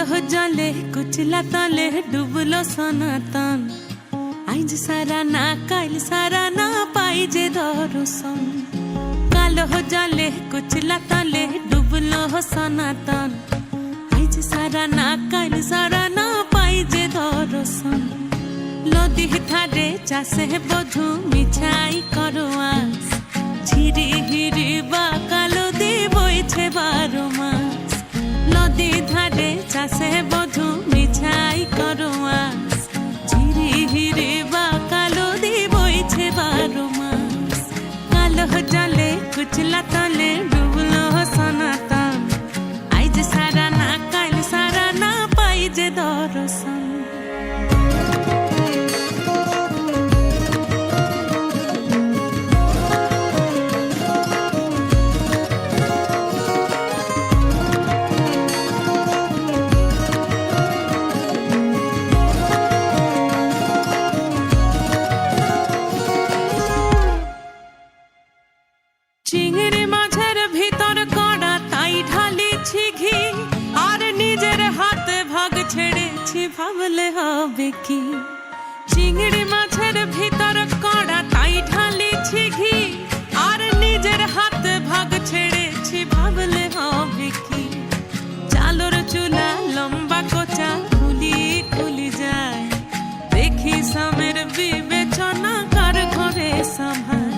কালো জলে কুচলা তলে ডুবলো সনাতন। আইজ সারা না কাল সারা না পাই যে দর্শন। কালো জলে কুচলা তলে ডুবলো সনাতন। আইজ সারা না কাল সারা না পাই যে দর্শন। নদী ধারে চাষে বধু মিছাই করো আস। ঝিরি হিরি বা কালো দি বইছে 12 মাস। নদী ধারে চাষে বধু মিছাই করো আস। ঝিরি হিরি বা কালো দি বইছে 12 মাস। কালো জলে কুচলা তলে ডুবলো সনাতন। আইজ সারা না কাল সারা না পাই যে দর্শন। চিংড়ি মাছের ভিতর কড়া তাই ঢালিছি ঘি। আর নিজের হাতে ভাগ ছেড়েছি ভাবলে হবে কি। চিংড়ি মাছের ভিতর কড়া তাই ঢালিছি ঘি। আর নিজের হাতে ভাগ ছেড়েছি ভাবলে হবে কি। চালোর চুলা লম্বা কোচা খুলি খুলি যায়। দেখি স্বামীর বিবেচনা কার ঘরে সামাল।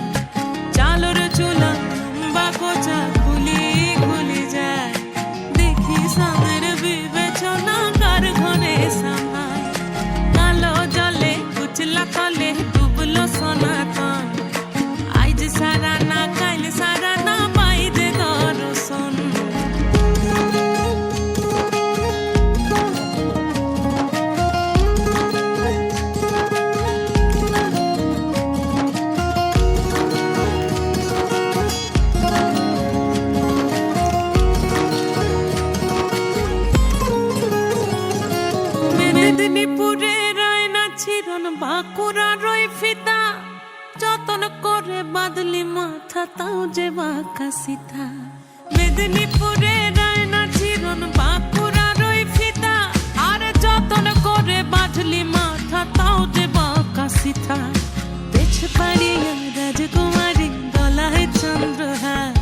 চালোর চুলা লম্বা কোচা খুলি খুলি যায়। দেখি স্বামীর বিবেচনা কার ঘরে সামাল। কালো জলে কুচলা তলে ডুবলো সনাতন। আইজ সারা না কাল সারা না পাই যে দর্শন। মেদিনীপুরে রায়না ছিরন বাঁকুড়া রই ফিতা। যতন করে বাদলি মাথা তাও যে বাঁকা সিথা। মেদিনীপুরে রায়না ছিরন বাঁকুড়া রই ফিতা। আর যতন করে বাদলি মাথা তাও যে বাঁকা সিথা। পেছ পাড়িয়া রাজকুমারী গলায় চন্দ্রহার।